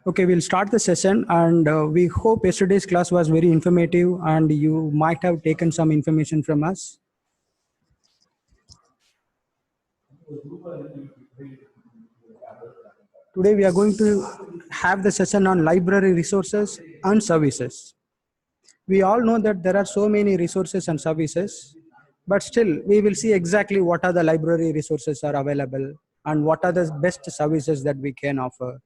Okay, we'll start the session, and we hope yesterday's class was very informative and you might have taken some information from us. Today we are going to have the session on library resources and services. We all know that there are so many resources and services, but still we will see exactly what are the library resources are available and what are the best services that we can offer.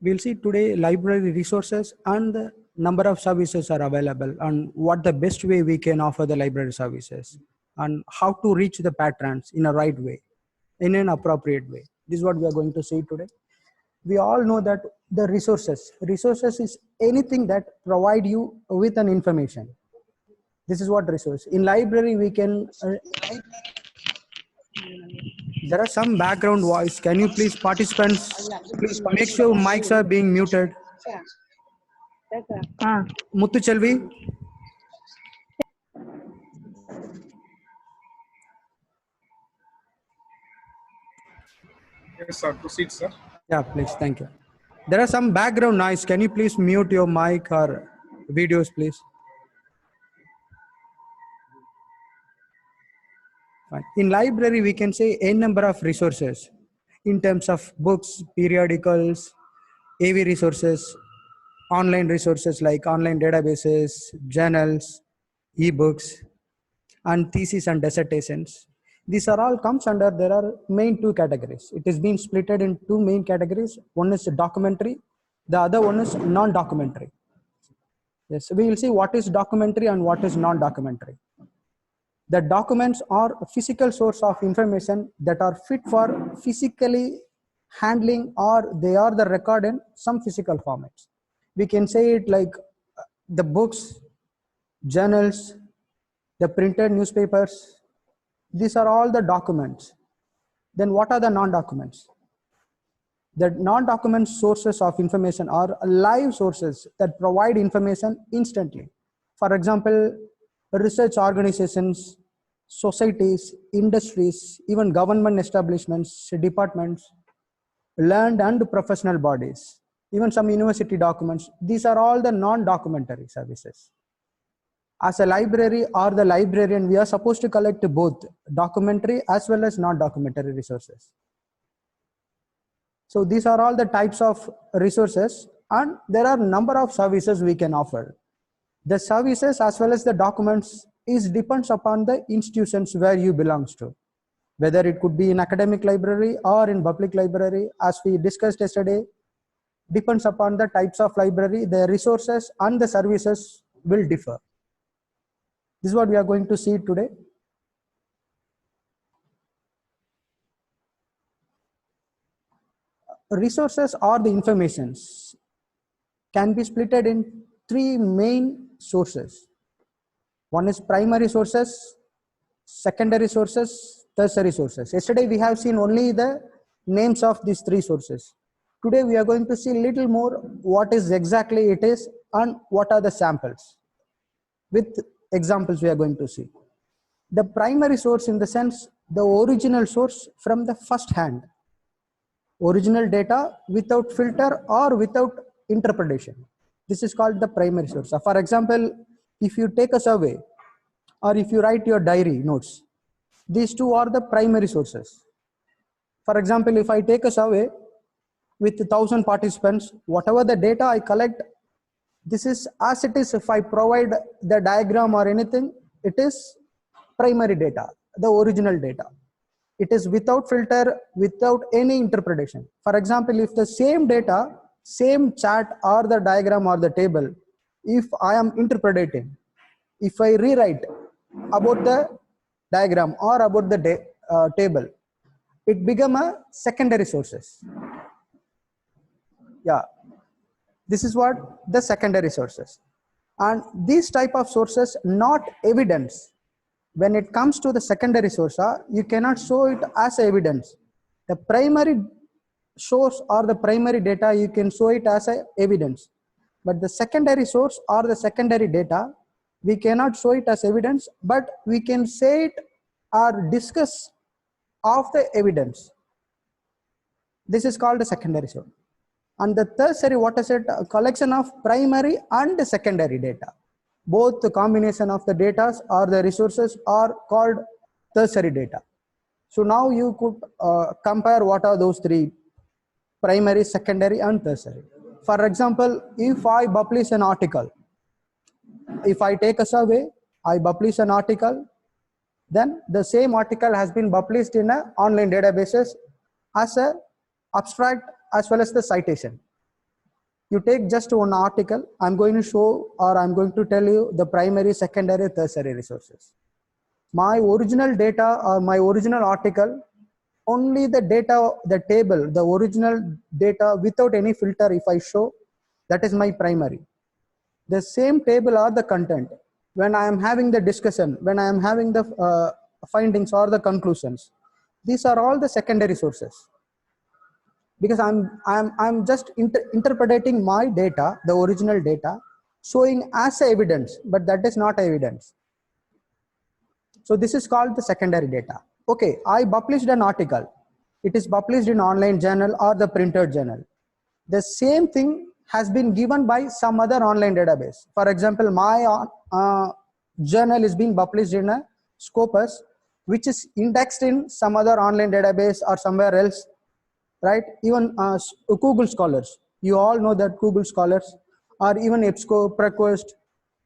We'll see today library resources and the number of services are available and what the best way we can offer the library services and how to reach the patrons in a right way, in an appropriate way. This is what we are going to see today. We all know that the resources is anything that provide you with an information. This is what resource. In library we can, there are some background voice. Can you please participants, please make sure mics are being muted. Muthu Chelvi. Yes, sir. Proceed, sir. Yeah, please. Thank you. There are some background noise. Can you please mute your mic or videos, please? Fine. In library, we can say a number of resources in terms of books, periodicals, AV resources, online resources like online databases, journals, ebooks, and theses and dissertations. These are all comes under, there are main two categories. It is being splitted in two main categories. One is documentary, the other one is non-documentary. Yes, we will see what is documentary and what is non-documentary. The documents are a physical source of information that are fit for physically handling, or they are the record in some physical formats. We can say it like the books, journals, the printed newspapers. These are all the documents. Then what are the non-documents? The non-document sources of information are live sources that provide information instantly. For example, research organizations, societies, industries, even government establishments, departments, learned and professional bodies, even some university documents. These are all the non-documentary services. As a library or the librarian, we are supposed to collect both documentary as well as non-documentary resources. So these are all the types of resources, and there are number of services we can offer. The services as well as the documents is depends upon the institutions where you belongs to, whether it could be in academic library or in public library. As we discussed yesterday, depends upon the types of library, the resources and the services will differ. This is what we are going to see today. Resources or the informations can be splitted in three main sources. One is primary sources, secondary sources, tertiary sources. Yesterday we have seen only the names of these three sources. Today we are going to see little more what is exactly it is and what are the samples. With examples we are going to see. The primary source in the sense, the original source from the first hand. Original data without filter or without interpretation. This is called the primary source. So for example, if you take a survey or if you write your diary notes, these two are the primary sources. For example, if I take a survey with 1,000 participants, whatever the data I collect, this is as it is. If I provide the diagram or anything, it is primary data, the original data. It is without filter, without any interpretation. For example, if the same data, same chart or the diagram or the table, if I am interpreting, if I rewrite about the diagram or about the table, it become a secondary sources. Yeah, this is what the secondary sources. And these type of sources not evidence. When it comes to the secondary source, you cannot show it as evidence. The primary source or the primary data, you can show it as a evidence, but the secondary source or the secondary data, we cannot show it as evidence, but we can say it or discuss of the evidence. This is called a secondary source. And the tertiary, what is it? A collection of primary and secondary data. Both the combination of the data or the resources are called tertiary data. So now you could compare what are those three: primary, secondary, and tertiary. For example, if I publish an article, if I take a survey, I publish an article, then the same article has been published in an online databases as a abstract as well as the citation. You take just one article, I'm going to show or I'm going to tell you the primary, secondary, tertiary resources. My original data or my original article, only the data, the table, the original data without any filter, if I show, that is my primary. The same table or the content, when I am having the discussion, when I am having the findings or the conclusions, these are all the secondary sources. Because I'm just interpreting my data, the original data, showing as evidence, but that is not evidence. So this is called the secondary data. Okay, I published an article. It is published in online journal or the printed journal. The same thing has been given by some other online database. For example, my journal is being published in a Scopus, which is indexed in some other online database or somewhere else, right? Even Google Scholars, you all know that Google Scholars or even EBSCO, Prequest,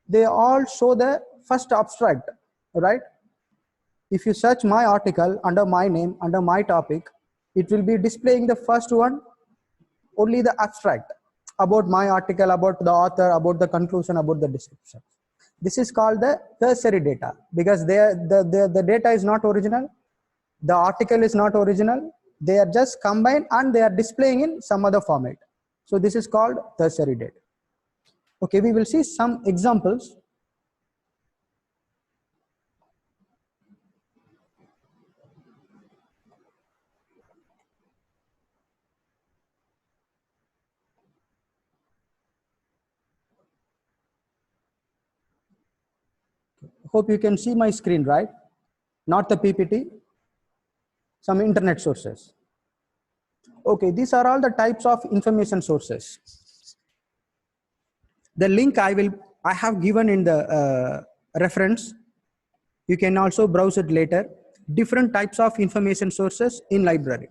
they all show the first abstract, right? If you search my article under my name, under my topic, it will be displaying the first one, only the abstract about my article, about the author, about the conclusion, about the description. This is called the tertiary data because the data is not original, the article is not original, they are just combined and they are displaying in some other format. So this is called tertiary data. Okay, we will see some examples. Hope you can see my screen, right? Not the PPT, some internet sources. Okay, these are all the types of information sources. The link I have given in the reference. You can also browse it later. Different types of information sources in library.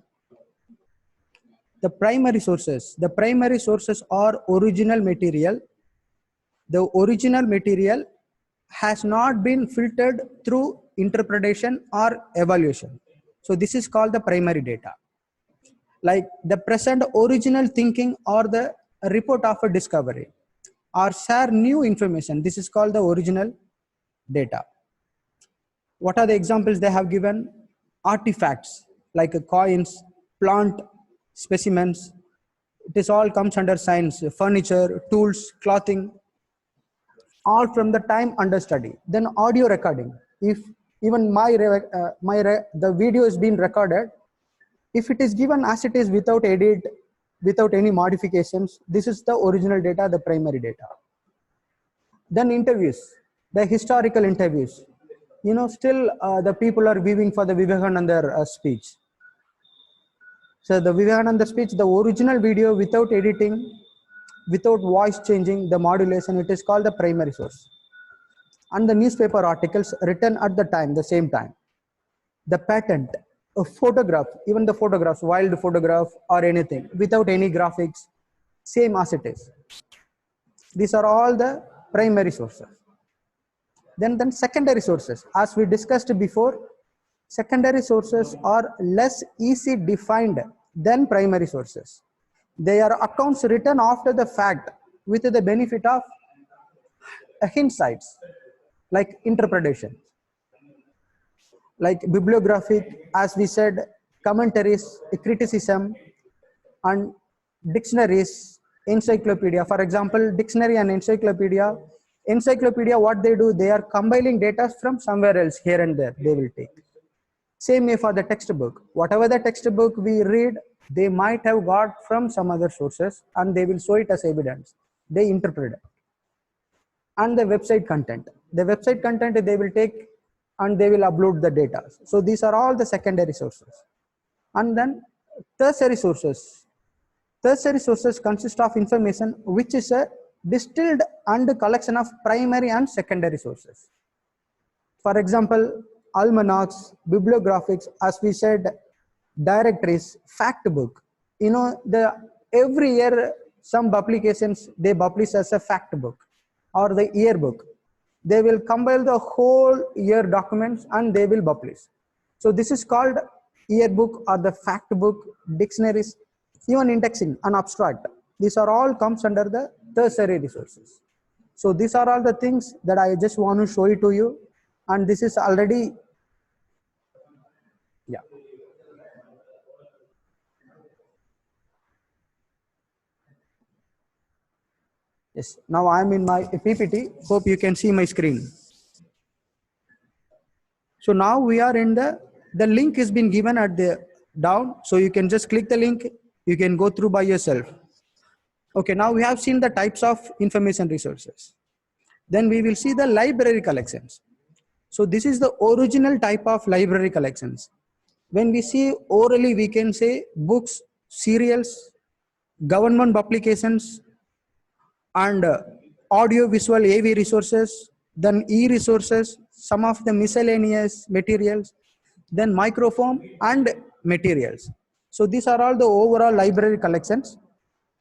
The primary sources are original material. The original material has not been filtered through interpretation or evaluation. So this is called the primary data. Like the present original thinking or the report of a discovery or share new information. This is called the original data. What are the examples they have given? Artifacts like coins, plant specimens. This all comes under science. Furniture, tools, clothing, all from the time under study. Then audio recording. If even the video is being recorded, if it is given as it is without edit, without any modifications, this is the original data, the primary data. Then interviews, the historical interviews. You know, still the people are viewing for the Vivekananda speech. So the Vivekananda speech, the original video without editing, without voice changing, the modulation, it is called the primary source. And the newspaper articles written at the time, the same time. The patent, a photograph, even the photographs, wild photograph or anything, without any graphics, same as it is. These are all the primary sources. Then secondary sources. As we discussed before, secondary sources are less easy defined than primary sources. They are accounts written after the fact with the benefit of insights like interpretation. like bibliographic, as we said, commentaries, criticism, and dictionaries, encyclopedia. For example, dictionary and encyclopedia, what they do, they are compiling data from somewhere else, here and there, they will take. Same way for the textbook. Whatever the textbook we read, they might have got from some other sources and they will show it as evidence. They interpret it. And the website content. The website content they will take and they will upload the data. So these are all the secondary sources. And then tertiary sources. Tertiary sources consist of information which is a distilled and collection of primary and secondary sources. For example, almanacs, bibliographics, as we said, directories, fact book. You know, every year some publications they publish as a fact book or the yearbook. They will compile the whole year documents and they will publish. So this is called yearbook or the fact book, dictionaries, even indexing and abstract. These are all comes under the tertiary resources. So these are all the things that I just want to show it to you. And this is already, yeah. Yes, now I'm in my PPT. Hope you can see my screen. So now we are in the link has been given at the down. So you can just click the link. You can go through by yourself. Okay, now we have seen the types of information resources. Then we will see the library collections. So this is the original type of library collections. When we see orally, we can say books, serials, government publications, and audio visual AV resources, then e-resources, some of the miscellaneous materials, then microfilm and materials. So these are all the overall library collections.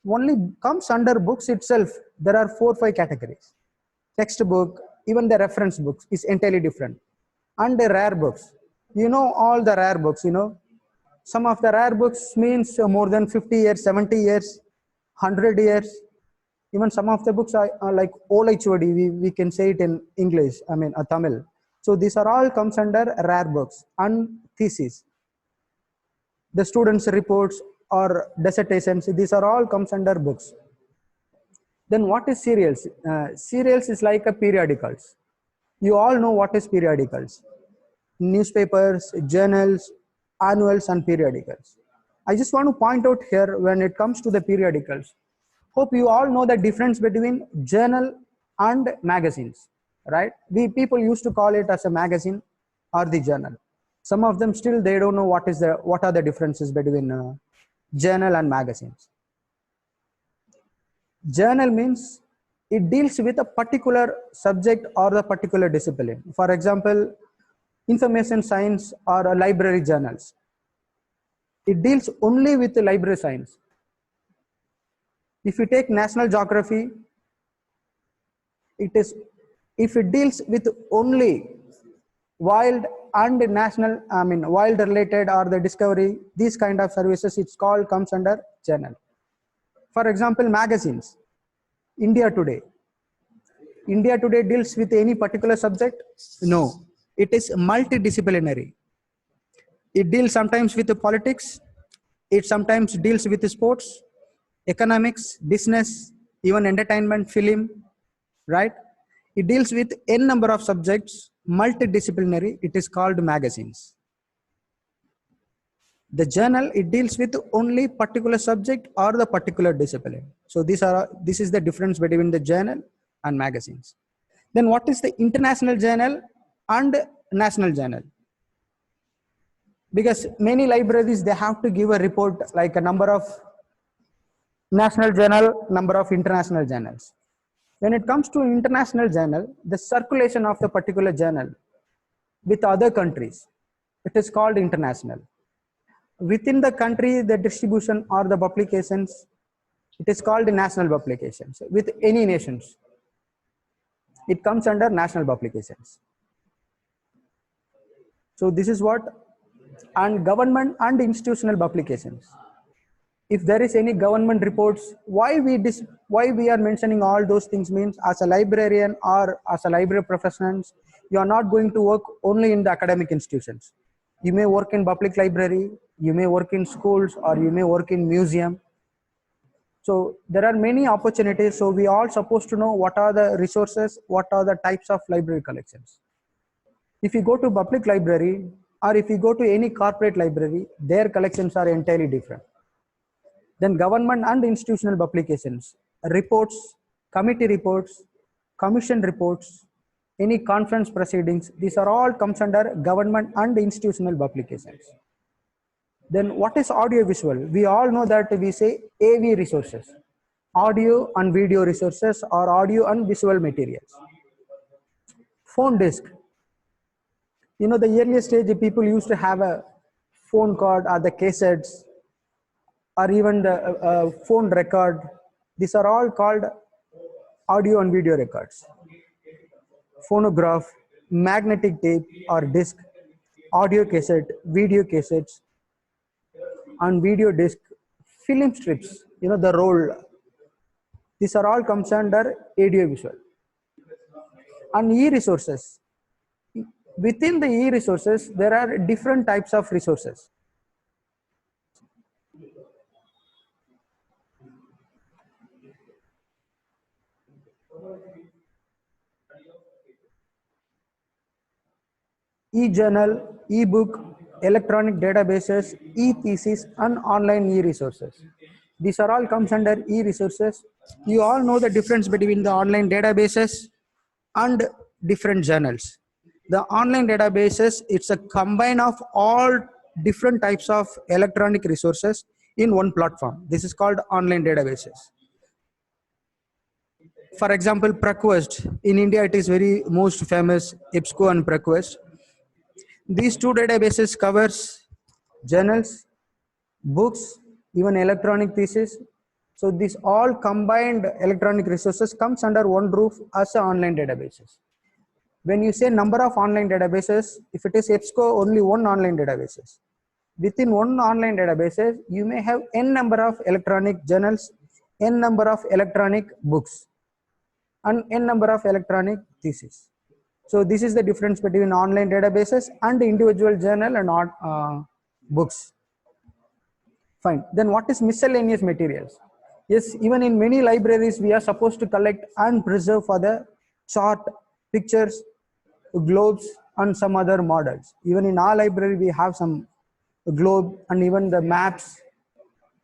Only comes under books itself. There are 4-5 categories. Textbook, even the reference books is entirely different. And the rare books. You know all the rare books, you know. Some of the rare books means more than 50 years, 70 years, 100 years. Even some of the books are like old HOD, we can say it in English, I mean Tamil. So these are all comes under rare books and theses. The students' reports or dissertations, these are all comes under books. Then what is serials? Serials is like a periodicals. You all know what is periodicals. Newspapers, journals, annuals and periodicals. I just want to point out here when it comes to the periodicals. Hope you all know the difference between journal and magazines, right? We people used to call it as a magazine or the journal. Some of them still they don't know what are the differences between journal and magazines. Journal means it deals with a particular subject or the particular discipline. For example, information science or library journals. It deals only with the library science. If you take national geography, if it deals with only wild and national, I mean wild related or the discovery, these kind of services, it's called comes under journal. For example, magazines. India Today. India Today deals with any particular subject? No. It is multidisciplinary. It deals sometimes with the politics. It sometimes deals with the sports, economics, business, even entertainment, film, right? It deals with n number of subjects, multidisciplinary. It is called magazines. The journal, it deals with only particular subject or the particular discipline. So this is the difference between the journal and magazines. Then what is the international journal and national journal? Because many libraries, they have to give a report like a number of national journal, number of international journals. When it comes to international journal, the circulation of the particular journal with other countries, it is called international. Within the country, the distribution or the publications, it is called national publications. With any nations, it comes under national publications. So this is what, and government and institutional publications. If there is any government reports, why we Why we are mentioning all those things means, as a librarian or as a library professionals, you are not going to work only in the academic institutions. You may work in public library, you may work in schools, or you may work in museum. So there are many opportunities. So we all supposed to know what are the resources, what are the types of library collections. If you go to public library or if you go to any corporate library, their collections are entirely different. Then government and institutional publications, reports, committee reports, commission reports, any conference proceedings, these are all comes under government and institutional publications. Then what is audiovisual? We all know that we say AV resources, audio and video resources, or audio and visual materials. Phone disk. You know, the earliest stage, people used to have a phone card or the cassettes or even the phone record. These are all called audio and video records. Phonograph, magnetic tape or disc, audio cassette, video cassettes, and video disc, film strips, you know, the roll. These are all comes under audiovisual. And e-resources. Within the e-resources, there are different types of resources. E-journal, e-book, electronic databases, e-thesis, and online e-resources. These are all comes under e-resources. You all know the difference between the online databases and different journals. The online databases, it's a combine of all different types of electronic resources in one platform. This is called online databases. For example, Prequest. In India, it is very most famous, EBSCO and Prequest. These two databases covers journals, books, even electronic thesis. So these all combined electronic resources comes under one roof as a online databases. When you say number of online databases, if it is EBSCO, only one online databases. Within one online databases, you may have n number of electronic journals, n number of electronic books, and n number of electronic theses. So this is the difference between online databases and individual journal and books. Fine. Then what is miscellaneous materials? Yes, even in many libraries, we are supposed to collect and preserve for the chart, pictures, globes, and some other models. Even in our library, we have some globe and even the maps,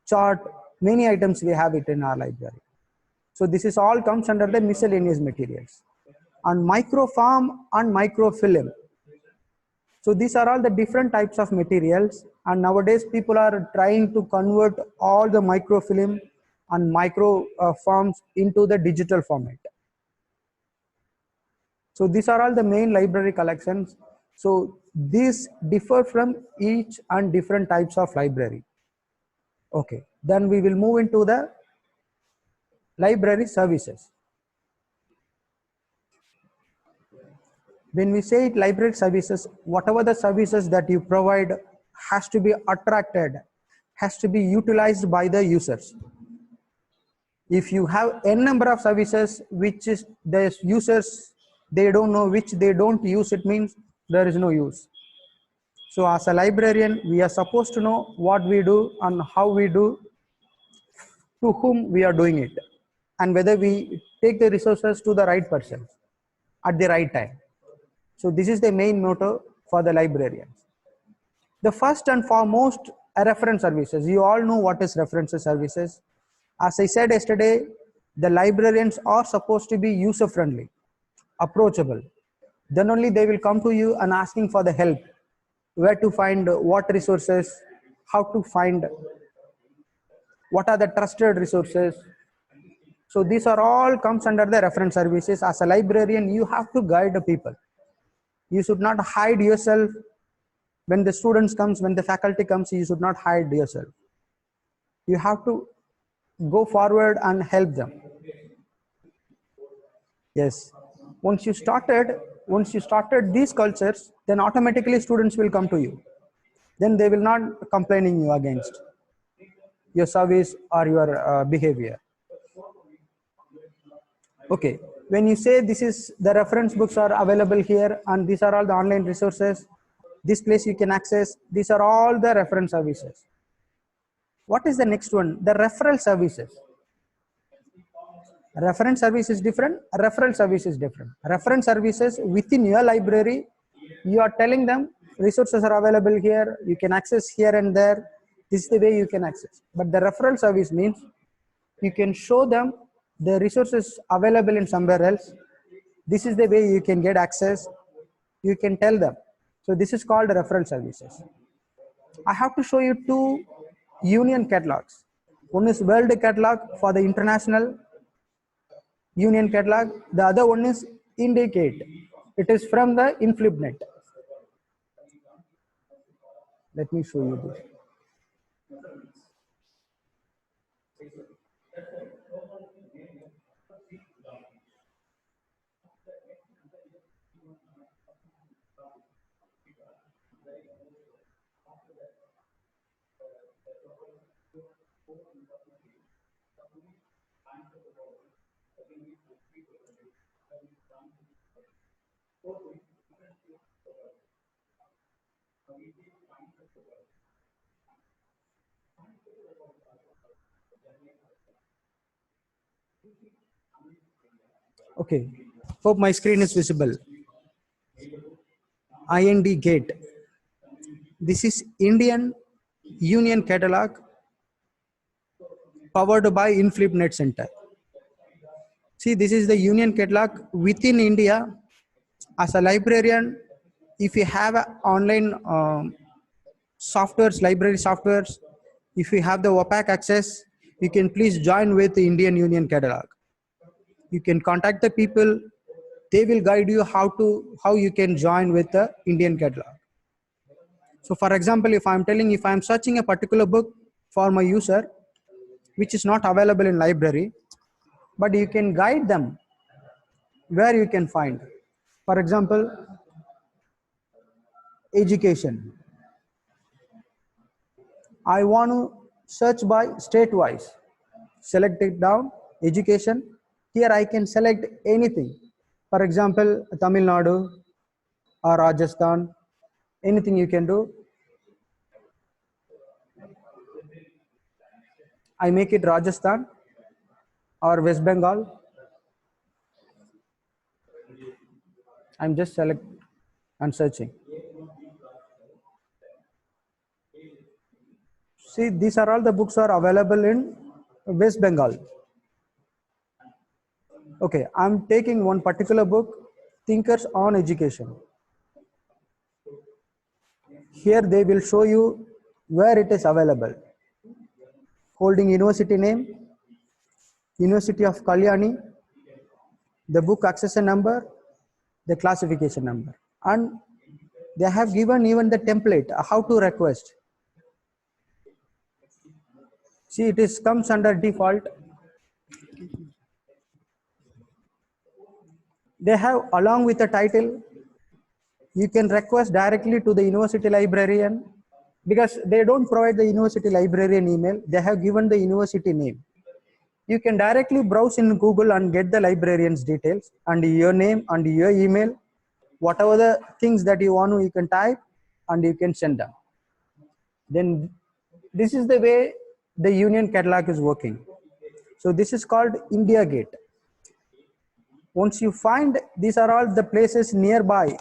chart, many items we have it in our library. So this is all comes under the miscellaneous materials. And microfilm and microfilm. So these are all the different types of materials, and nowadays people are trying to convert all the microfilm and microforms into the digital format. So these are all the main library collections. So these differ from each and different types of library. Okay, then we will move into the library services. When we say library services, whatever the services that you provide has to be attracted, has to be utilized by the users. If you have n number of services which is the users, they don't know, which they don't use, it means there is no use. So as a librarian, we are supposed to know what we do and how we do, to whom we are doing it, and whether we take the resources to the right person at the right time. So this is the main motto for the librarians. The first and foremost are reference services. You all know what is reference services. As I said yesterday, the librarians are supposed to be user friendly, approachable. Then only they will come to you and asking for the help, where to find what resources, how to find, what are the trusted resources. So these are all comes under the reference services. As a librarian, you have to guide the people. You should not hide yourself. When the students comes, when the faculty comes, you should not hide yourself. You have to go forward and help them. Yes. Once you started these cultures, then automatically students will come to you. Then they will not complaining you against your service or your behavior. Okay, when you say this is the reference books are available here and these are all the online resources, this place you can access, these are all the reference services. What is the next one? The referral services. Reference service is different, referral service is different. Reference services within your library, you are telling them resources are available here, you can access here and there, this is the way you can access. But the referral service means you can show them the resources available in somewhere else, this is the way you can get access, you can tell them. So this is called referral services. I have to show you two union catalogs. One is world catalog for the international union catalog, the other one is indicate, it is from the inflipnet. Let me show you this. Okay, hope my screen is visible. IND gate, this is Indian union catalog powered by inflipnet center. See, this is the union catalog within India. As a librarian, if you have a online softwares, library softwares, if you have the opaque access, you can please join with the Indian union catalog. You can contact the people, they will guide you how you can join with the Indian catalog. So for example, if I'm searching a particular book for my user which is not available in library, but you can guide them where you can find. For example, education, I want to search by state wise, select it down, education, here I can select anything. For example, Tamil Nadu or Rajasthan, anything you can do. I make it Rajasthan or West Bengal. I'm just select and searching. See, these are all the books are available in West Bengal. Okay, I'm taking one particular book, Thinkers on Education. Here they will show you where it is available. Holding university name, University of Kalyani, the book accession number, the classification number, and they have given even the template how to request. See, it is comes under default. They have along with the title, you can request directly to the university librarian, because they don't provide the university librarian email, they have given the university name. You can directly browse in Google and get the librarian's details and your name and your email, whatever the things that you want to, you can type and you can send them. Then this is the way the union catalog is working. So this is called India Gate. Once you find these are all the places nearby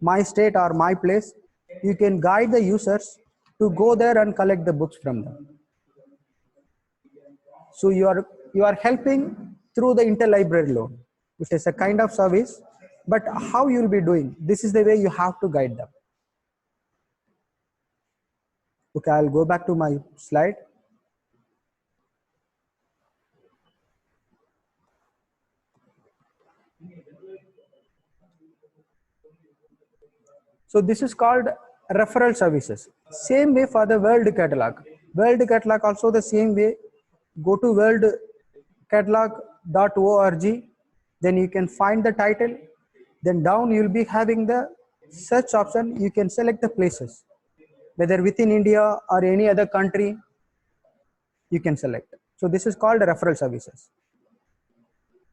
my state or my place, you can guide the users to go there and collect the books from them. So you are helping through the interlibrary loan, which is a kind of service, but how you will be doing, this is the way you have to guide them. Okay, I'll go back to my slide. So this is called referral services. Same way for the world catalog. World catalog also the same way. Go to worldcatalog.org, then you can find the title. Then down you will be having the search option. You can select the places, whether within India or any other country, you can select. So this is called referral services.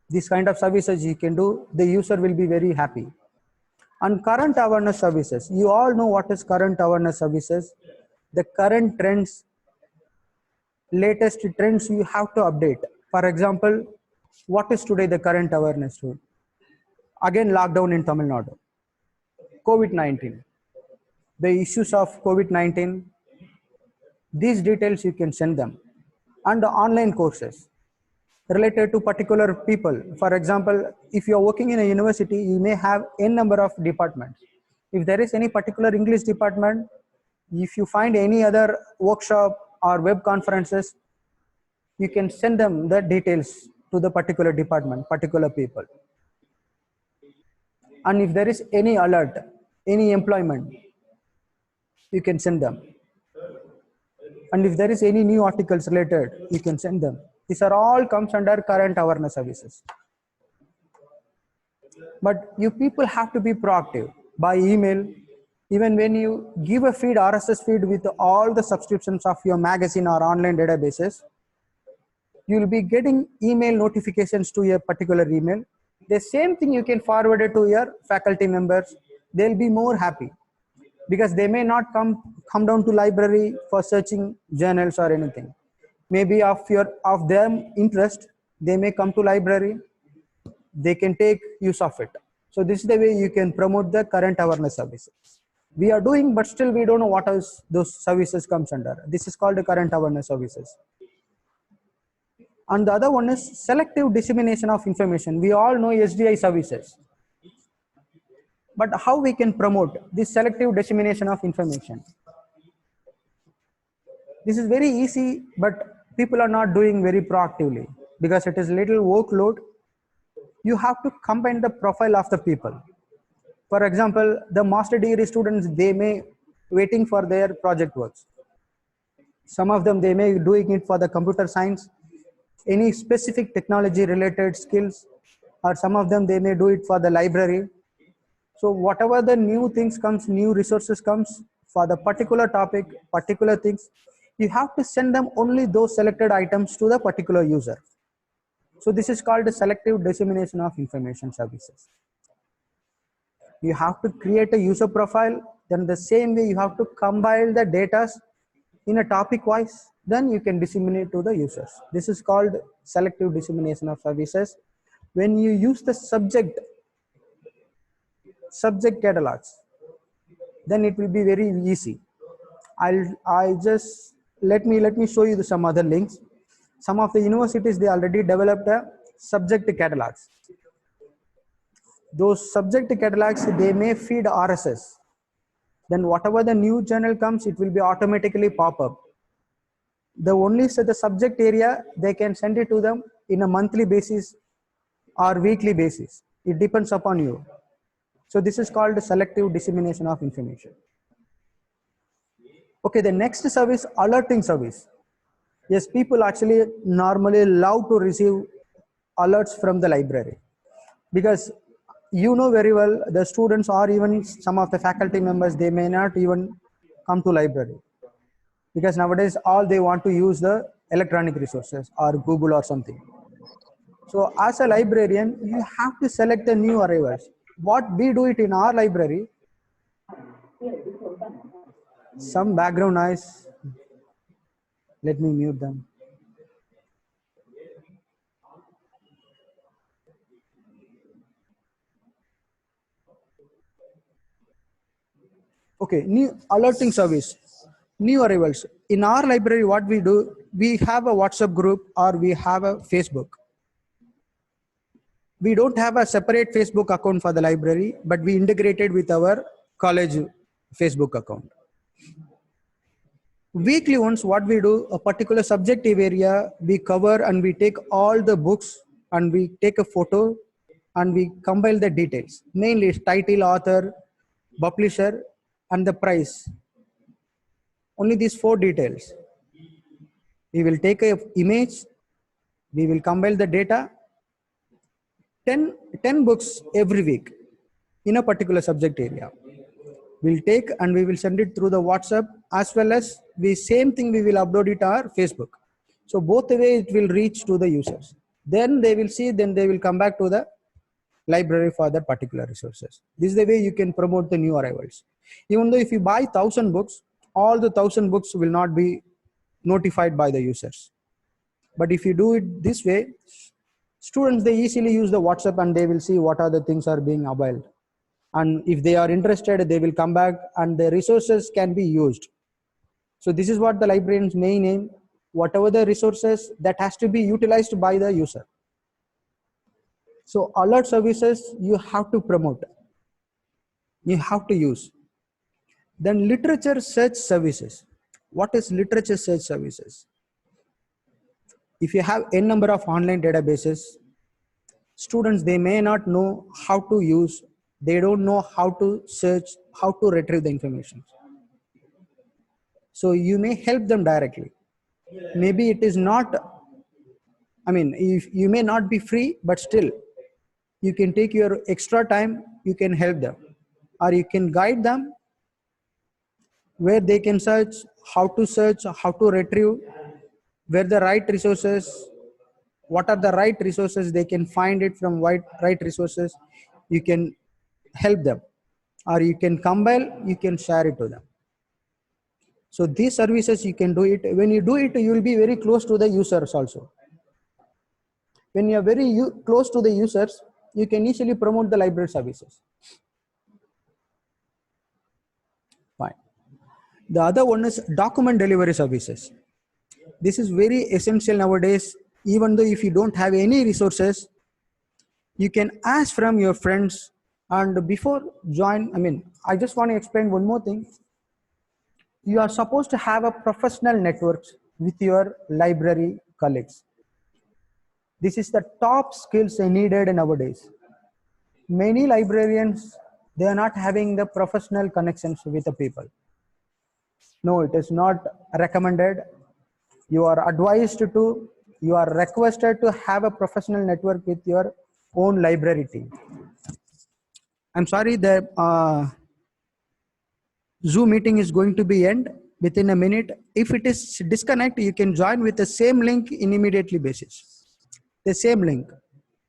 These kind of services you can do, the user will be very happy. And current awareness services, you all know what is current awareness services. The current trends, latest trends you have to update. For example, what is today the current awareness tool? Again, lockdown in Tamil Nadu, COVID-19, the issues of COVID-19, these details you can send them. And the online courses related to particular people. For example, if you are working in a university, you may have n number of departments. If there is any particular English department, if you find any other workshop or web conferences, you can send them the details to the particular department, particular people. And if there is any alert, any employment, you can send them. And if there is any new articles related, you can send them. These are all comes under current awareness services. But you people have to be proactive by email. Even when you give a feed, RSS feed with all the subscriptions of your magazine or online databases, you will be getting email notifications to your particular email. The same thing you can forward it to your faculty members. They'll be more happy because they may not come down to library for searching journals or anything. Maybe of them interest, they may come to library. They can take use of it. So this is the way you can promote the current awareness services. We are doing, but still we don't know what else those services comes under. This is called the current awareness services. And the other one is selective dissemination of information. We all know SDI services. But how we can promote this selective dissemination of information? This is very easy, but people are not doing very proactively because it is little workload. You have to combine the profile of the people. For example, the master degree students, they may waiting for their project works. Some of them, they may doing it for the computer science, any specific technology related skills, or some of them, they may do it for the library. So whatever the new things comes, new resources comes for the particular topic, particular things, you have to send them only those selected items to the particular user. So this is called the selective dissemination of information services. You have to create a user profile, then the same way you have to compile the data in a topic wise, then you can disseminate to the users. This is called selective dissemination of services. When you use the subject catalogs, then it will be very easy. I'll just let me show you some other links. Some of the universities, they already developed a subject catalogs. Those subject catalogs, they may feed RSS. Then whatever the new journal comes, it will be automatically pop up. The only the subject area, they can send it to them in a monthly basis or weekly basis. It depends upon you. So this is called selective dissemination of information. Okay, the next service, alerting service. Yes, people actually normally love to receive alerts from the library because you know very well the students or even some of the faculty members, they may not even come to library because nowadays all they want to use the electronic resources or Google or something. So as a librarian, you have to select the new arrivals. What we do it in our library, some background noise, let me mute them. Okay, new alerting service, new arrivals. In our library, what we do, we have a WhatsApp group or we have a Facebook. We don't have a separate Facebook account for the library, but we integrated with our college Facebook account. Weekly once, what we do, a particular subjective area, we cover and we take all the books and we take a photo and we compile the details. Mainly title, author, publisher, and the price. Only these 4 details. We will take an image, we will compile the data, 10 books every week in a particular subject area. We'll take and we will send it through the WhatsApp, as well as the same thing we will upload it on our Facebook. So both the way it will reach to the users. Then they will see, then they will come back to the library for that particular resources. This is the way you can promote the new arrivals. Even though if you buy 1,000 books, all the 1,000 books will not be notified by the users. But if you do it this way, students, they easily use the WhatsApp and they will see what are the things are being availed. And if they are interested, they will come back and the resources can be used. So this is what the librarian's main aim. Whatever the resources, that has to be utilized by the user. So alert services you have to promote, you have to use. Then literature search services. What is literature search services? If you have n number of online databases, students, they may not know how to use, they don't know how to search, how to retrieve the information. So you may help them directly. Maybe it is not, I mean, if you may not be free, but still you can take your extra time, you can help them, or you can guide them where they can search, how to retrieve, where the right resources, what are the right resources, they can find it from right resources. You can help them, or you can compile, you can share it to them. So these services you can do it. When you do it, you will be very close to the users also. When you are very close to the users, you can easily promote the library services. Fine. The other one is document delivery services. This is very essential nowadays. Even though if you don't have any resources, you can ask from your friends. And before join, I mean, I just want to explain one more thing. You are supposed to have a professional network with your library colleagues. This is the top skills needed nowadays. Many librarians, they are not having the professional connections with the people. No, it is not recommended. You are advised to, you are requested to have a professional network with your own library team. I'm sorry, the Zoom meeting is going to be end within a minute. If it is disconnect, you can join with the same link in immediately basis. The same link,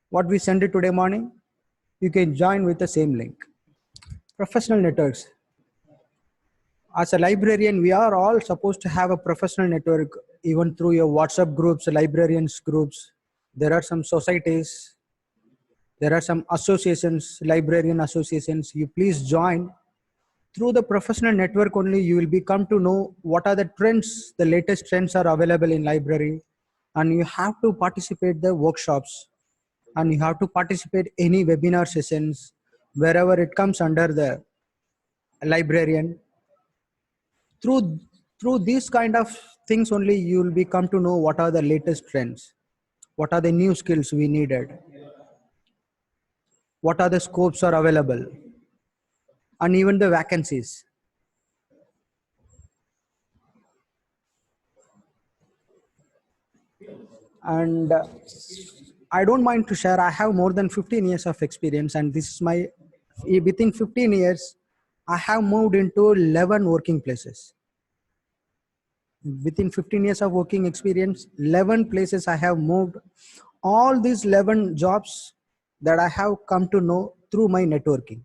what we sent it today morning, you can join with the same link. Professional networks. As a librarian, we are all supposed to have a professional network, even through your WhatsApp groups, librarians groups. There are some societies, there are some associations, librarian associations. You please join. Through the professional network only, you will become to know what are the trends, the latest trends are available in library. And you have to participate the workshops, and you have to participate any webinar sessions, wherever it comes under the librarian. Through these kind of things only, you will become to know what are the latest trends, what are the new skills we needed, what are the scopes are available, and even the vacancies. And I don't mind to share, I have more than 15 years of experience, and this is my, within 15 years, I have moved into 11 working places. Within 15 years of working experience, 11 places I have moved. All these 11 jobs that I have come to know through my networking.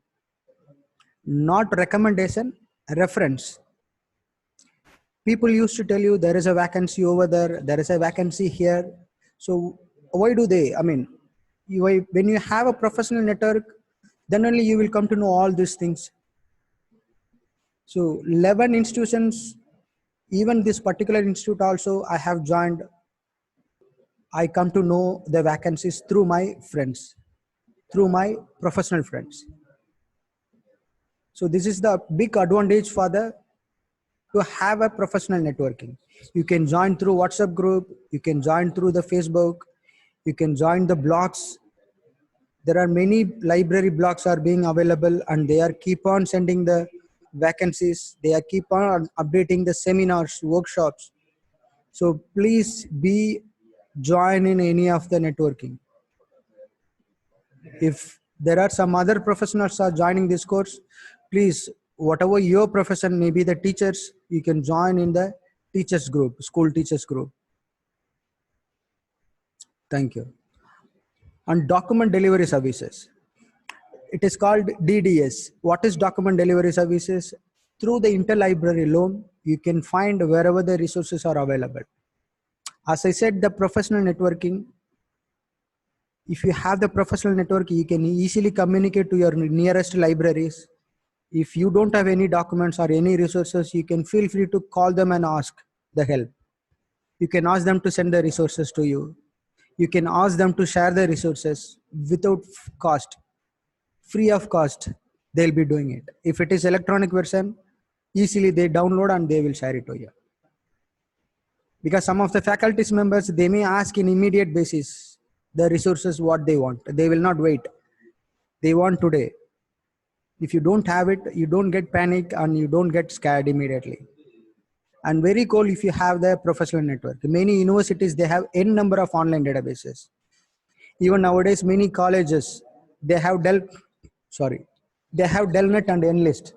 Not recommendation, reference. People used to tell you there is a vacancy over there, there is a vacancy here. So why do they, I mean, when you have a professional network, then only you will come to know all these things. So 11 institutions, even this particular institute also I have joined. I come to know the vacancies through my friends, through my professional friends. So this is the big advantage for the to have a professional networking. You can join through WhatsApp group, you can join through the Facebook, you can join the blogs. There are many library blogs are being available, and they are keep on sending the vacancies. They are keep on updating the seminars, workshops. So please join in any of the networking. If there are some other professionals are joining this course, please, whatever your profession, maybe the teachers, you can join in the teachers group, school teachers group. Thank you. And document delivery services. It is called DDS. What is document delivery services? Through the interlibrary loan, you can find wherever the resources are available. As I said, the professional networking, if you have the professional network, you can easily communicate to your nearest libraries. If you don't have any documents or any resources, you can feel free to call them and ask the help. You can ask them to send the resources to you. You can ask them to share the resources without cost, free of cost. They'll be doing it. If it is electronic version, easily they download and they will share it to you. Because some of the faculty members, they may ask in immediate basis the resources what they want. They will not wait. They want today. If you don't have it, you don't get panic and you don't get scared immediately. And very cool if you have the professional network. Many universities, they have n number of online databases. Even nowadays, many colleges, they have they have Delnet and Enlist.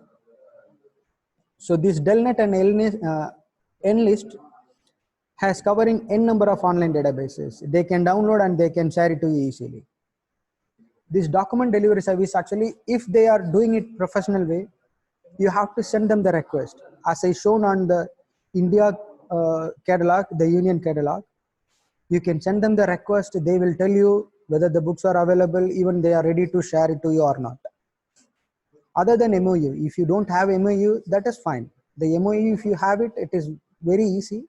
So this Delnet and Enlist has covering n number of online databases. They can download and they can share it to you easily. This document delivery service, actually, if they are doing it professional way, you have to send them the request. As I shown on the India catalog, the Union catalog, you can send them the request. They will tell you whether the books are available, even they are ready to share it to you or not. Other than MOU, if you don't have MOU, that is fine. The MOU, if you have it, it is very easy.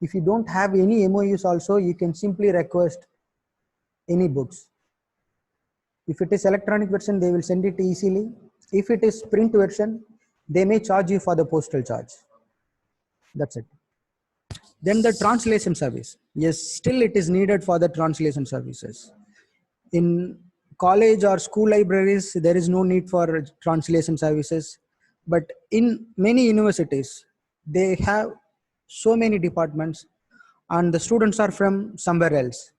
If you don't have any MOUs also, you can simply request any books. If it is electronic version, they will send it easily. If it is print version, they may charge you for the postal charge. That's it. Then the translation service. Yes, still it is needed for the translation services. In college or school libraries, there is no need for translation services. But in many universities, they have so many departments and the students are from somewhere else.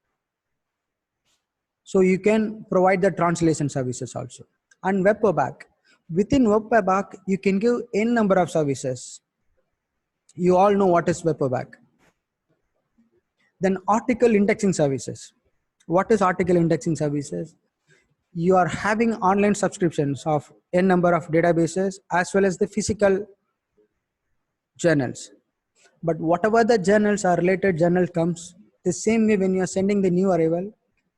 So you can provide the translation services also. And web paperback. Within web paperback, you can give n number of services. You all know what is web paperback. Then article indexing services. What is article indexing services? You are having online subscriptions of n number of databases as well as the physical journals. But whatever the journals or related journal comes, the same way when you are sending the new arrival,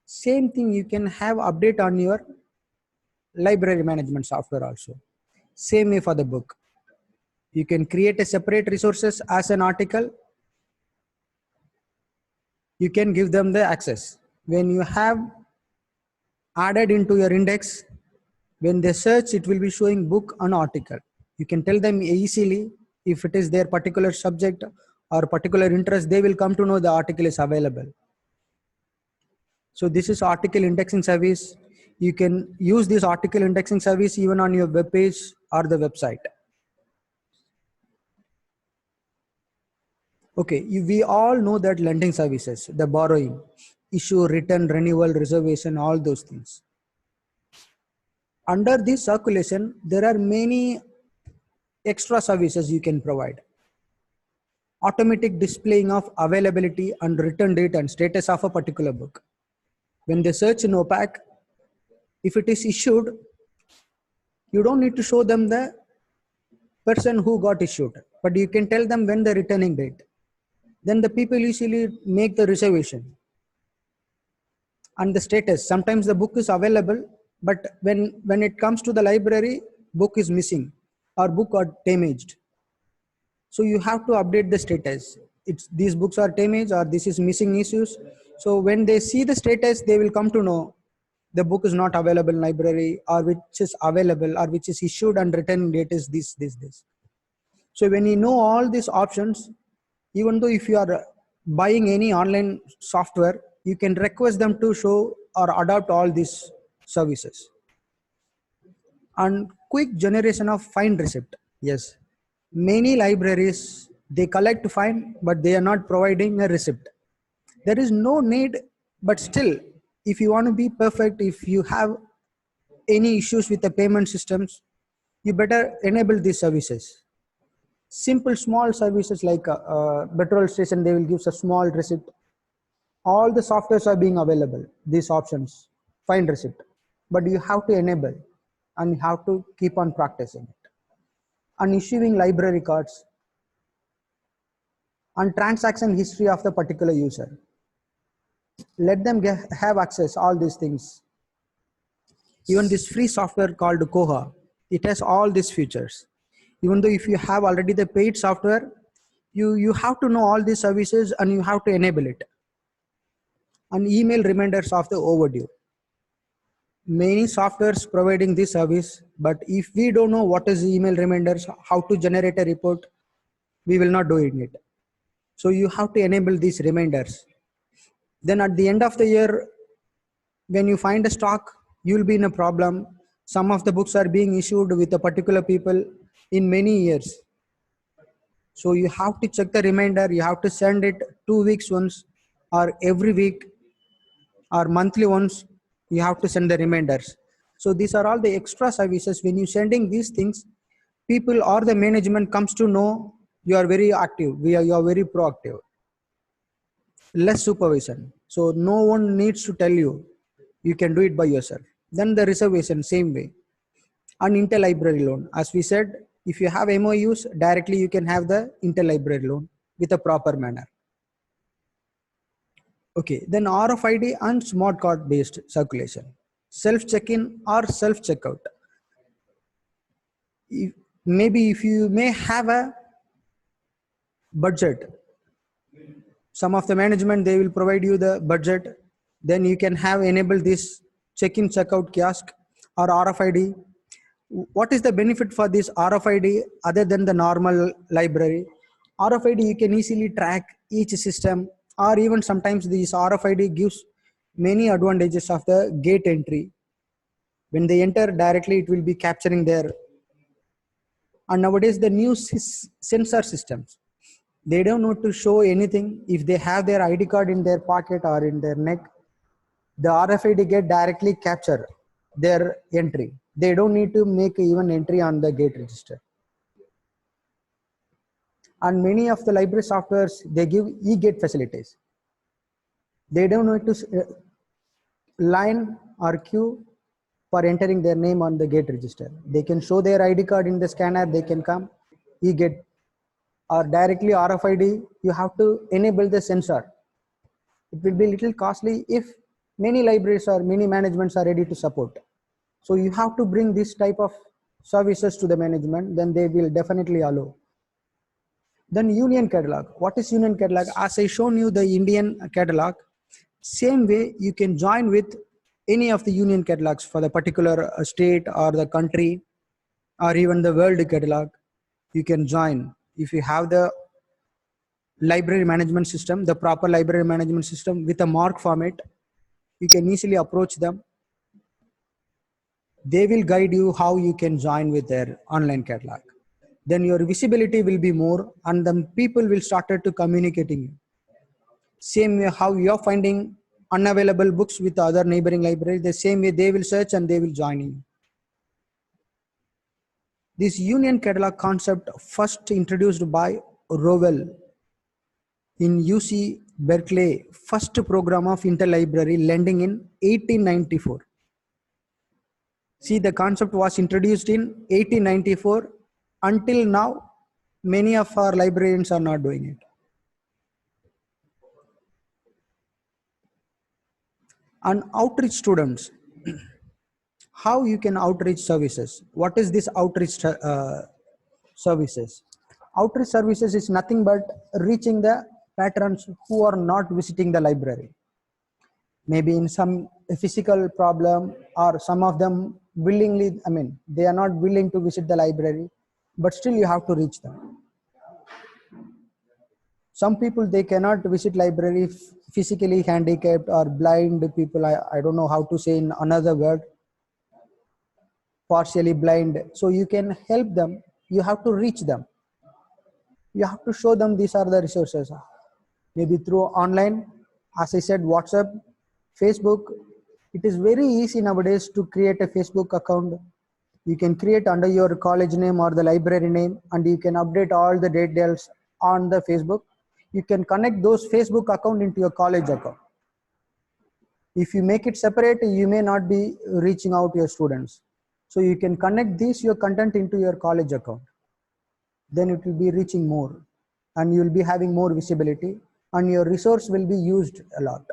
same thing you can have update on your library management software also. Same way for the book. You can create a separate resources as an article. You can give them the access. When you have added into your index, when they search, it will be showing book and article. You can tell them easily if it is their particular subject or particular interest, they will come to know the article is available. So this is article indexing service. You can use this article indexing service even on your web page or the website. Okay, we all know that lending services, the borrowing, issue, return, renewal, reservation, all those things. Under this circulation, there are many extra services you can provide. Automatic displaying of availability and return date and status of a particular book. When they search in OPAC, if it is issued, you don't need to show them the person who got issued, but you can tell them when the returning date. Then the people usually make the reservation. And the status, sometimes the book is available, but when it comes to the library, book is missing or book got damaged. So you have to update the status. These books are damaged or this is missing issues. So when they see the status, they will come to know the book is not available in library, or which is available, or which is issued and return date is this. So when you know all these options, even though if you are buying any online software, you can request them to show or adopt all these services. And quick generation of fine receipt. Yes, many libraries, they collect fine, but they are not providing a receipt. There is no need, but still, if you want to be perfect, if you have any issues with the payment systems, you better enable these services. Simple small services like a petrol station, they will give a small receipt. All the softwares are being available, these options, find receipt, but you have to enable and you have to keep on practicing it. And issuing library cards and transaction history of the particular user. Let them have access all these things. Even this free software called Koha, it has all these features. Even though if you have already the paid software, you have to know all these services and you have to enable it. And email reminders of the overdue. Many softwares providing this service, but if we don't know what is email reminders, how to generate a report, we will not doing it. So you have to enable these reminders. Then at the end of the year, when you find a stock, you will be in a problem. Some of the books are being issued with a particular people in many years. So you have to check the reminder, you have to send it 2 weeks once or every week or monthly once, you have to send the reminders. So these are all the extra services. When you sending these things, people or the management comes to know you are very active, you are very proactive. Less supervision. So no one needs to tell you, you can do it by yourself. Then the reservation, same way. And interlibrary loan. As we said, if you have MOUs, directly you can have the interlibrary loan with a proper manner. Okay, then RFID and smart card based circulation. Self check-in or self checkout. Maybe if you may have a budget, some of the management, they will provide you the budget, then you can have enabled this check-in checkout kiosk or RFID. What is the benefit for this RFID other than the normal library? RFID, you can easily track each system, or even sometimes this RFID gives many advantages of the gate entry. When they enter directly, it will be capturing there. And nowadays the new sensor systems, they don't need to show anything. If they have their ID card in their pocket or in their neck, the RFID gate directly capture their entry. They don't need to make even entry on the gate register. And many of the library softwares, they give e-gate facilities. They don't need to line or queue for entering their name on the gate register. They can show their ID card in the scanner, they can come e-gate, or directly RFID, you have to enable the sensor. It will be a little costly if many libraries or many managements are ready to support. So you have to bring this type of services to the management, then they will definitely allow. Then union catalog. What is union catalog? As I shown you the Indian catalog, same way you can join with any of the union catalogs for the particular state or the country or even the world catalog. You can join. If you have the library management system, the proper library management system with a mark format, you can easily approach them. They will guide you how you can join with their online catalog. Then your visibility will be more and then people will start to communicating you. Same way how you're finding unavailable books with other neighboring libraries, the same way they will search and they will join you. This union catalog concept first introduced by Rowell in UC Berkeley, first program of interlibrary lending in 1894. See, the concept was introduced in 1894. Until now, many of our librarians are not doing it. And outreach students, how you can outreach services? What is this outreach services? Outreach services is nothing but reaching the patrons who are not visiting the library. Maybe in some physical problem, or some of them willingly, they are not willing to visit the library, but still you have to reach them. Some people, they cannot visit library, physically handicapped or blind people. I don't know how to say in another word, partially blind. So you can help them. You have to reach them. You have to show them these are the resources. Maybe through online, as I said, WhatsApp, Facebook. It is very easy nowadays to create a Facebook account. You can create under your college name or the library name, and you can update all the details on the Facebook. You can connect those Facebook account into your college account. If you make it separate, you may not be reaching out your students. So you can connect your content into your college account. Then it will be reaching more and you will be having more visibility and your resource will be used a lot.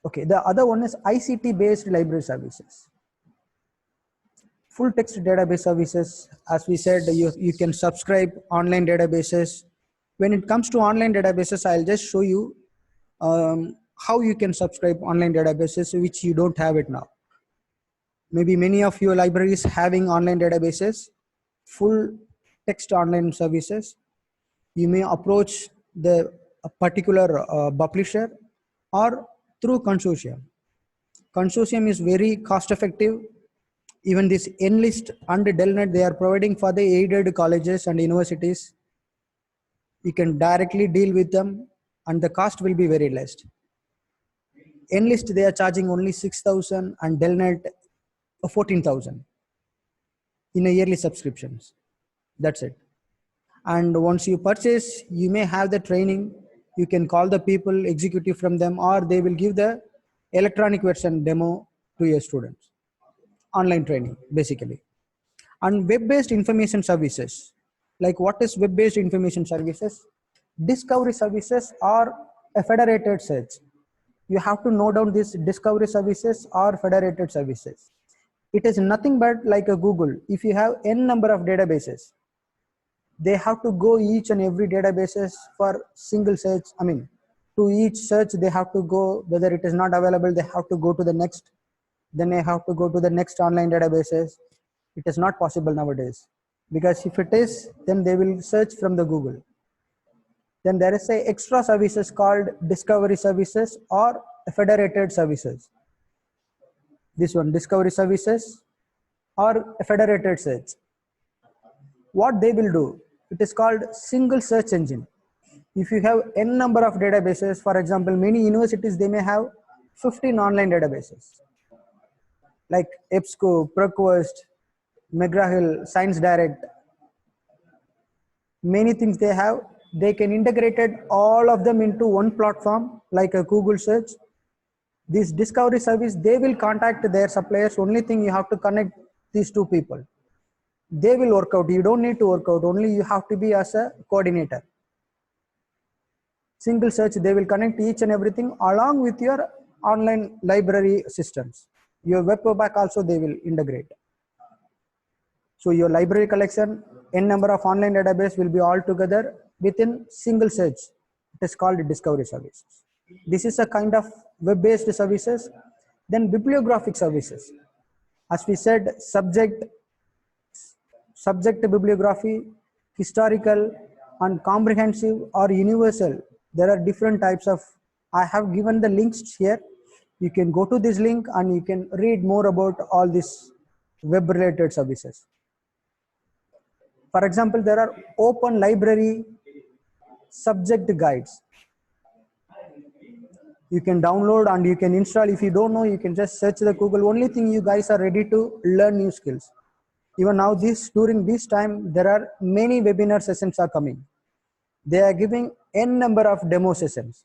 Okay, the other one is ICT based library services. Full text database services, as we said, you can subscribe online databases. When it comes to online databases, I'll just show you how you can subscribe online databases which you don't have it now. Maybe many of your libraries having online databases, full text online services. You may approach the a particular publisher or through consortium. Consortium is very cost effective. Even this Enlist and Delnet, they are providing for the aided colleges and universities. You can directly deal with them and the cost will be very less. Enlist, they are charging only 6,000 and Delnet 14,000 in a yearly subscriptions. That's it. And once you purchase, you may have the training. You can call the people, executive from them, or they will give the electronic version demo to your students. Online training, basically. And web-based information services. Like what is web-based information services? Discovery services or a federated search. You have to note down these discovery services or federated services. It is nothing but like a Google. If you have n number of databases, they have to go each and every databases for single search. I mean, to each search, they have to go, whether it is not available, they have to go to the next, then they have to go to the next online databases. It is not possible nowadays, because if it is, then they will search from the Google. Then there is a extra services called discovery services or federated services. This one, discovery services or federated search. What they will do, it is called single search engine. If you have n number of databases, for example, many universities, they may have 15 online databases like EBSCO, ProQuest, McGraw-Hill, Science Direct. Many things they have. They can integrate all of them into one platform like a Google search. This discovery service, they will contact their suppliers. Only thing, you have to connect these two people. They will work out. You don't need to work out. Only you have to be as a coordinator. Single search, they will connect each and everything along with your online library systems. Your web pack also they will integrate. So your library collection, n number of online database will be all together within single search. It is called discovery services. This is a kind of web-based services. Then bibliographic services. As we said, subject bibliography, historical and comprehensive or universal. There are different types of, I have given the links here. You can go to this link and you can read more about all these web related services. For example, there are open library subject guides. You can download and you can install. If you don't know, you can just search the Google. Only thing, you guys are ready to learn new skills. Even now, during this time, there are many webinar sessions are coming. They are giving n number of demo sessions.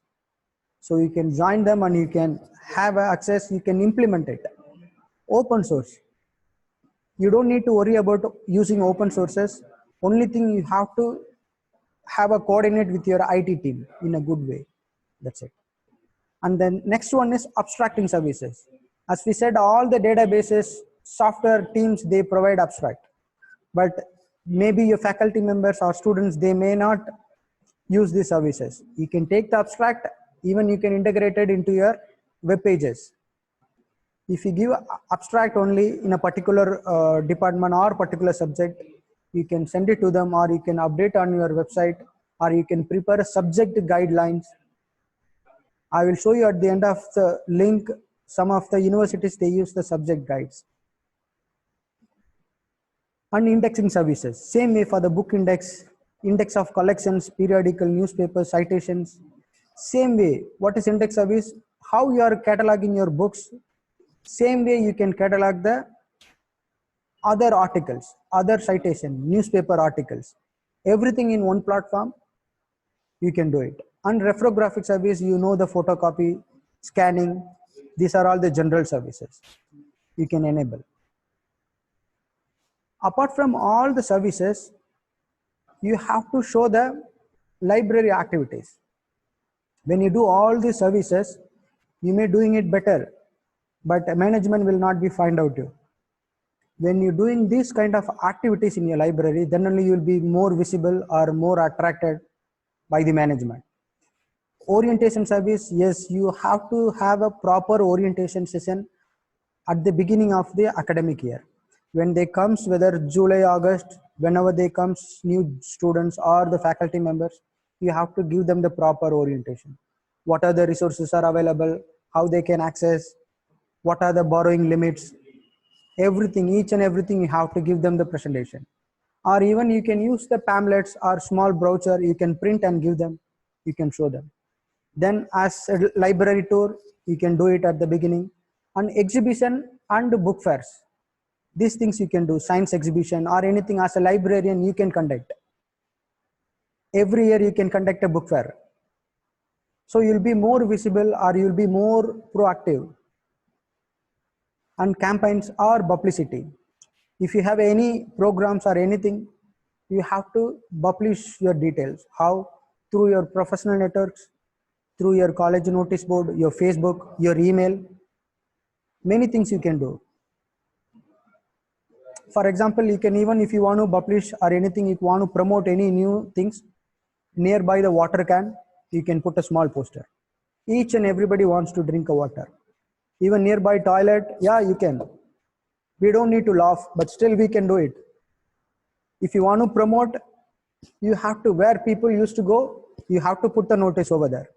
So you can join them and you can have access, you can implement it. Open source. You don't need to worry about using open sources. Only thing, you have to have a coordinate with your IT team in a good way. That's it. And then next one is abstracting services. As we said, all the databases, software teams, they provide abstract. But maybe your faculty members or students, they may not use these services. You can take the abstract, even you can integrate it into your web pages. If you give abstract only in a particular department or particular subject, you can send it to them, or you can update on your website, or you can prepare subject guidelines. I will show you at the end of the link, some of the universities, they use the subject guides. And indexing services, same way for the book index, index of collections, periodical, newspapers, citations. Same way, what is index service? How you are cataloging your books. Same way you can catalog the other articles, other citation, newspaper articles, everything in one platform. you can do it. And reprographic service, you know, the photocopy, scanning, these are all the general services you can enable. Apart from all the services, you have to show the library activities. When you do all these services, you may doing it better, but management will not be find out you. When you're doing these kind of activities in your library, then only you will be more visible or more attracted by the management. Orientation service, yes, you have to have a proper orientation session at the beginning of the academic year. When they comes, whether July, August, whenever they comes new students or the faculty members, you have to give them the proper orientation. What are the resources are available, how they can access, what are the borrowing limits, everything, each and everything you have to give them the presentation. Or even you can use the pamphlets or small brochure, you can print and give them, you can show them. Then as a library tour, you can do it at the beginning. And exhibition and book fairs, these things you can do, science exhibition or anything as a librarian you can conduct. Every year you can conduct a book fair. So you'll be more visible or you'll be more proactive. And campaigns or publicity. If you have any programs or anything, you have to publish your details. How? Through your professional networks, through your college notice board, your Facebook, your email. Many things you can do. For example, you can, even if you want to publish or anything, if you want to promote any new things, nearby the water can, you can put a small poster. Each and everybody wants to drink a water. Even nearby toilet, yeah, you can. We don't need to laugh, but still we can do it. If you want to promote, you have to, where people used to go, you have to put the notice over there.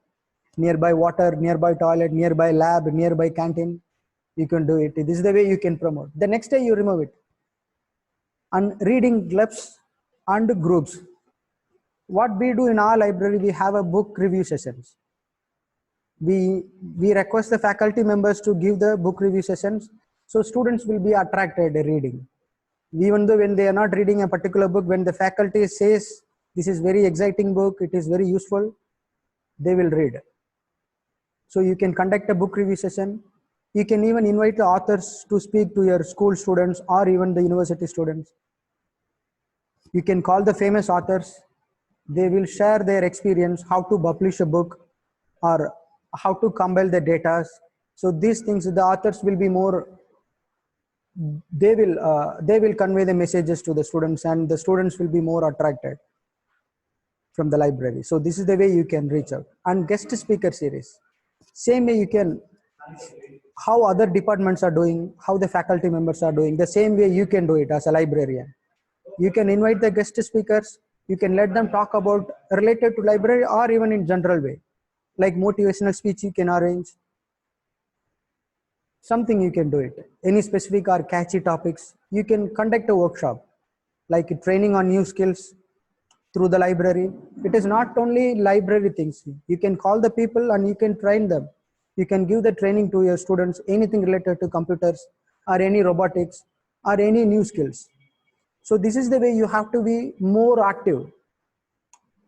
Nearby water, nearby toilet, nearby lab, nearby canteen, you can do it. This is the way you can promote. The next day you remove it. And reading clubs and groups. What we do in our library, we have a book review sessions. We request the faculty members to give the book review sessions, so students will be attracted reading. Even though when they are not reading a particular book, when the faculty says this is very exciting book, it is very useful, they will read. So you can conduct a book review session. You can even invite the authors to speak to your school students or even the university students. You can call the famous authors. They will share their experience, how to publish a book or how to compile the data. So these things, the authors will be more, they will convey the messages to the students, and the students will be more attracted from the library. So this is the way you can reach out. And guest speaker series, same way you can, how other departments are doing, how the faculty members are doing, the same way you can do it as a librarian. You can invite the guest speakers, you can let them talk about related to library or even in general way, like motivational speech you can arrange. Something you can do it. Any specific or catchy topics, you can conduct a workshop, like training on new skills through the library. It is not only library things. You can call the people and you can train them. You can give the training to your students, anything related to computers or any robotics or any new skills. So this is the way you have to be more active.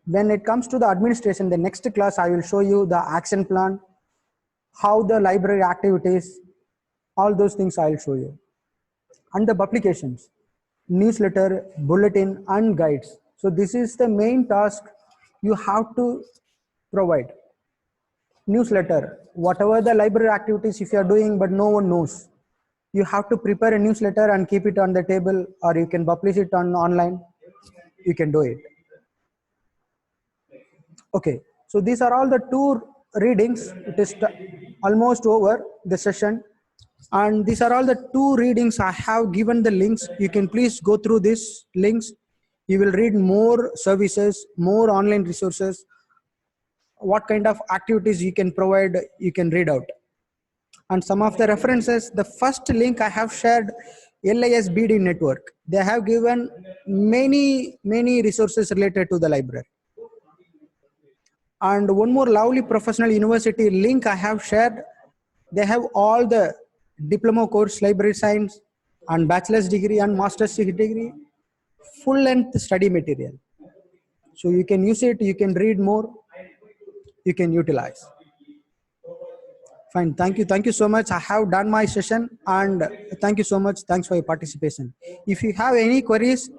When it comes to the administration, the next class I will show you the action plan, how the library activities, all those things I will show you. And the publications, newsletter, bulletin and guides. So this is the main task you have to provide. Newsletter, whatever the library activities if you are doing but no one knows, you have to prepare a newsletter and keep it on the table, or you can publish it on online, you can do it. Okay, so these are all the two readings. It is almost over the session, and these are all the two readings. I have given the links. You can please go through these links. You will read more services, more online resources, what kind of activities you can provide, you can read out. And some of the references, the first link I have shared, LISBD network. They have given many resources related to the library. And one more lovely professional university link I have shared. They have all the diploma course, library science and bachelor's degree and master's degree, full length study material. So you can use it, you can read more. you can utilize. Fine. Thank you. Thank you so much. I have done my session, and thank you so much. Thanks for your participation. If you have any queries,